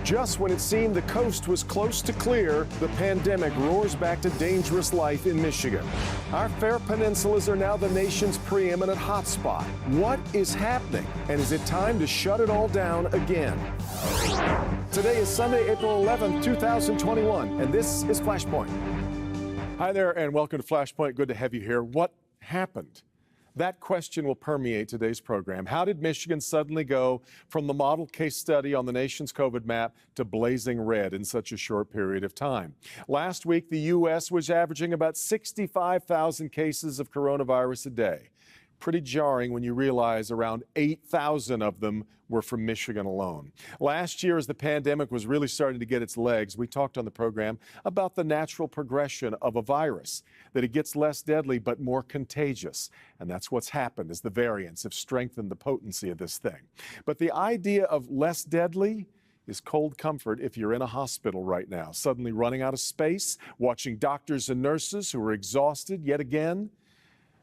Just when it seemed the coast was close to clear, the pandemic roars back to dangerous life in Michigan. Our fair peninsulas are now the nation's preeminent hotspot. What is happening? And is it time to shut it all down again? Today is Sunday, April 11th, 2021, and this is Flashpoint. Hi there, and welcome to Flashpoint. Good to have you here. What happened? That question will permeate today's program. How did Michigan suddenly go from the model case study on the nation's COVID map to blazing red in such a short period of time? Last week, the U.S. was averaging about 65,000 cases of coronavirus a day. Pretty jarring when you realize around 8,000 of them were from Michigan alone. Last year, as the pandemic was really starting to get its legs, we talked on the program about the natural progression of a virus, that it gets less deadly but more contagious. And that's what's happened as the variants have strengthened the potency of this thing. But the idea of less deadly is cold comfort if you're in a hospital right now, suddenly running out of space, watching doctors and nurses who are exhausted yet again.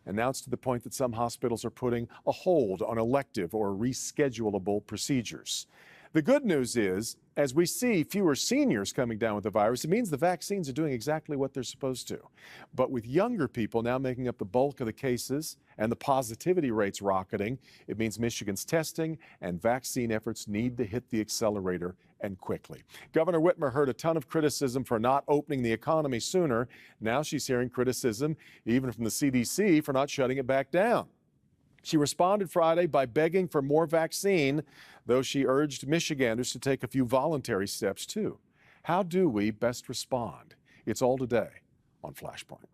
And now it's to the point that some hospitals are putting a hold on elective or reschedulable procedures. The good news is, as we see fewer seniors coming down with the virus, it means the vaccines are doing exactly what they're supposed to. But with younger people now making up the bulk of the cases and the positivity rates rocketing, it means Michigan's testing and vaccine efforts need to hit the accelerator, and quickly. Governor Whitmer heard a ton of criticism for not opening the economy sooner. Now she's hearing criticism even from the CDC for not shutting it back down. She responded Friday by begging for more vaccine, though she urged Michiganders to take a few voluntary steps too. How do we best respond? It's all today on Flashpoint.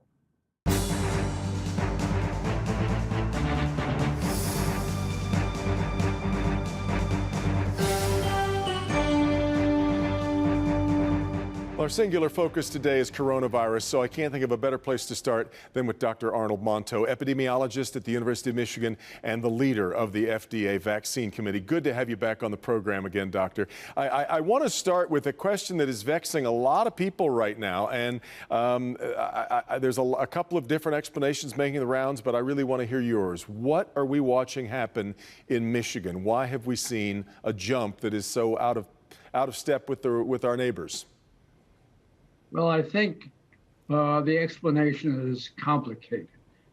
Our singular focus today is coronavirus, so I can't think of a better place to start than with Dr. Arnold Monto, epidemiologist at the University of Michigan and the leader of the FDA Vaccine Committee. Good to have you back on the program again, Doctor. I want to start with a question that is vexing a lot of people right now, and there's a couple of different explanations making the rounds, but I really want to hear yours. What are we watching happen in Michigan? Why have we seen a jump that is so out of step with our neighbors? Well, I think the explanation is complicated.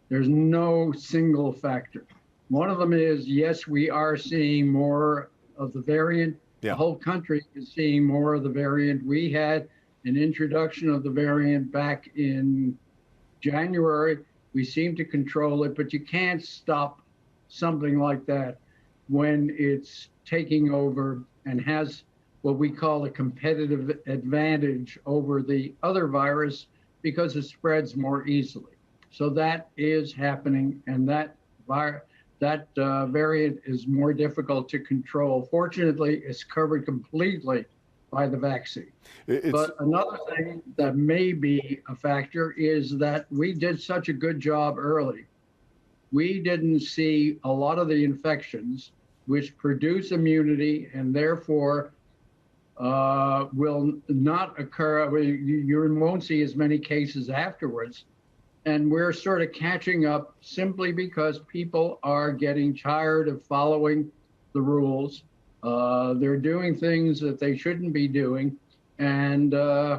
There's no single factor. One of them is, yes, we are seeing more of the variant. Yeah. The whole country is seeing more of the variant. We had an introduction of the variant back in January. We seem to control it, but you can't stop something like that when it's taking over and has what we call a competitive advantage over the other virus because it spreads more easily. So that is happening, and that variant is more difficult to control. Fortunately, it's covered completely by the vaccine. But another thing that may be a factor is that we did such a good job early. We didn't see a lot of the infections which produce immunity and therefore will not occur. You won't see as many cases afterwards. And we're sort of catching up simply because people are getting tired of following the rules. They're doing things that they shouldn't be doing. And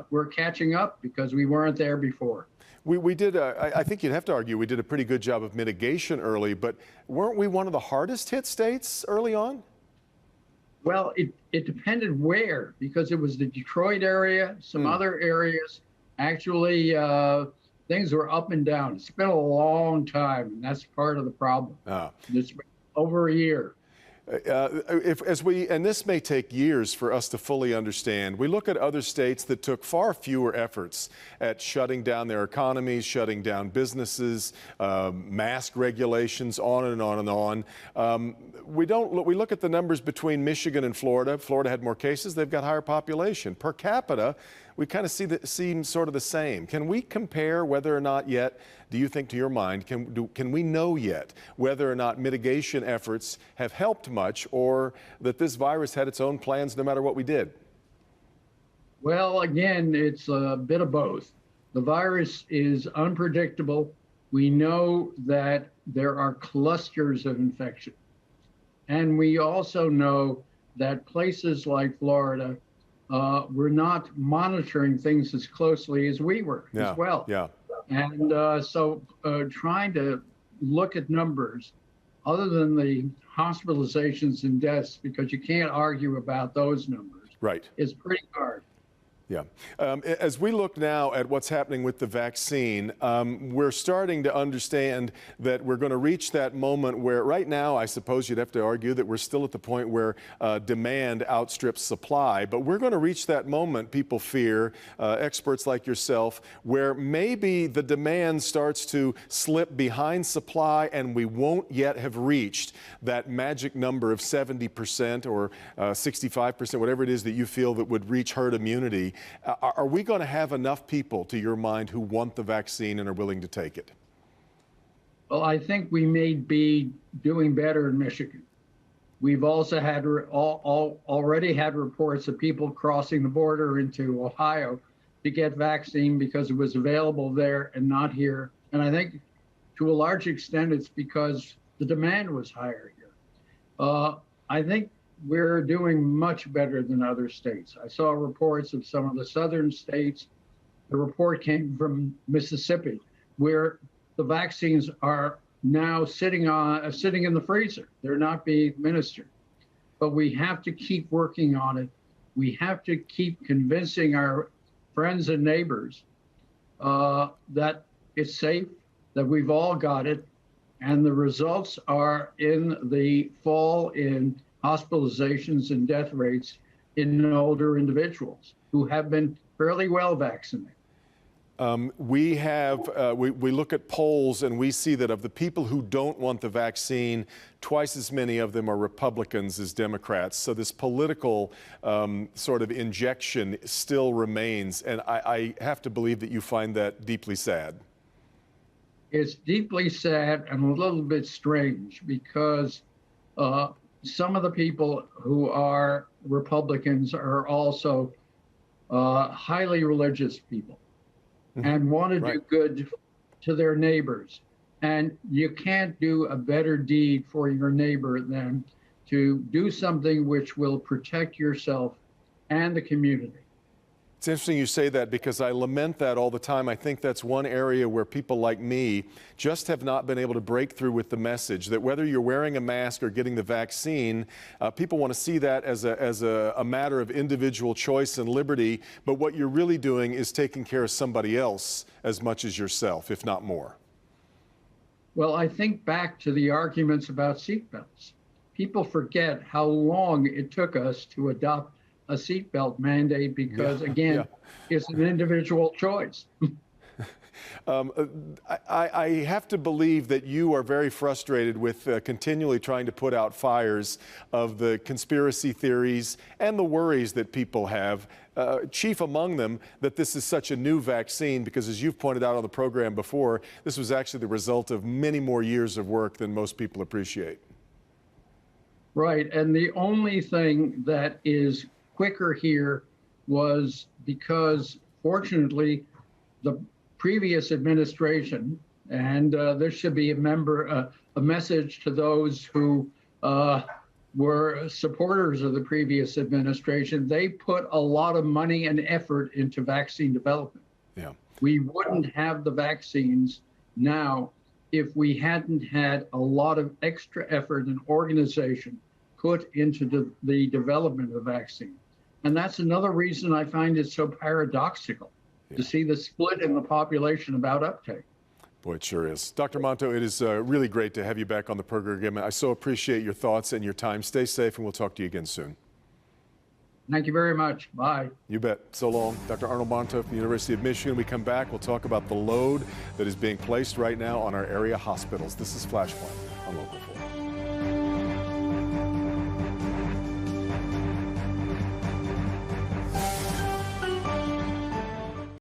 we're catching up because we weren't there before. We did, I think you'd have to argue, we did a pretty good job of mitigation early, but weren't we one of the hardest hit states early on? Well, it depended where, because it was the Detroit area, some other areas. Actually, things were up and down. It's been a long time, and that's part of the problem. It's been over a year. And this may take years for us to fully understand. We look at other states that took far fewer efforts at shutting down their economies, shutting down businesses, mask regulations, on and on and on. We look at the numbers between Michigan and Florida. Florida had more cases. They've got higher population. Per capita, we kind of seem sort of the same. Can we compare whether or not yet, do you think, to your mind, can we know yet whether or not mitigation efforts have helped much, or that this virus had its own plans no matter what we did? Well, again, it's a bit of both. The virus is unpredictable. We know that there are clusters of infection. And we also know that places like Florida were not monitoring things as closely as we were as well. Yeah. And so trying to look at numbers other than the hospitalizations and deaths, because you can't argue about those numbers, right, is pretty hard. Yeah. As we look now at what's happening with the vaccine, we're starting to understand that we're going to reach that moment where right now, I suppose you'd have to argue that we're still at the point where demand outstrips supply. But we're going to reach that moment, people fear, experts like yourself, where maybe the demand starts to slip behind supply and we won't yet have reached that magic number of 70% or 65%, whatever it is that you feel that would reach herd immunity. Are we going to have enough people, to your mind, who want the vaccine and are willing to take it? Well, I think we may be doing better in Michigan. We've also had already had reports of people crossing the border into Ohio to get vaccine because it was available there and not here. And I think to a large extent, it's because the demand was higher here. I think we're doing much better than other states. I saw reports of some of the southern states. The report came from Mississippi, where the vaccines are now sitting in the freezer. They're not being administered. But we have to keep working on it. We have to keep convincing our friends and neighbors that it's safe, that we've all got it, and the results are in the fall in hospitalizations and death rates in older individuals who have been fairly well vaccinated. We look at polls and we see that of the people who don't want the vaccine, twice as many of them are Republicans as Democrats. So this political sort of injection still remains. And I have to believe that you find that deeply sad. It's deeply sad and a little bit strange because some of the people who are Republicans are also highly religious people and want to do good to their neighbors. And you can't do a better deed for your neighbor than to do something which will protect yourself and the community. It's interesting you say that because I lament that all the time. I think that's one area where people like me just have not been able to break through with the message that whether you're wearing a mask or getting the vaccine, people want to see that as a matter of individual choice and liberty. But what you're really doing is taking care of somebody else as much as yourself, if not more. Well, I think back to the arguments about seatbelts. People forget how long it took us to adopt a seatbelt mandate because, it's an individual choice. I have to believe that you are very frustrated with continually trying to put out fires of the conspiracy theories and the worries that people have, chief among them that this is such a new vaccine because, as you've pointed out on the program before, this was actually the result of many more years of work than most people appreciate. Right, and the only thing that is quicker here was because, fortunately, the previous administration, and there should be a message to those who were supporters of the previous administration, they put a lot of money and effort into vaccine development. Yeah. We wouldn't have the vaccines now if we hadn't had a lot of extra effort and organization put into the development of vaccine. And that's another reason I find it so paradoxical to see the split in the population about uptake. Boy, it sure is. Dr. Monto, it is really great to have you back on the program again. I so appreciate your thoughts and your time. Stay safe, and we'll talk to you again soon. Thank you very much. Bye. You bet. So long. Dr. Arnold Monto from the University of Michigan. We come back, we'll talk about the load that is being placed right now on our area hospitals. This is Flashpoint on Local 4.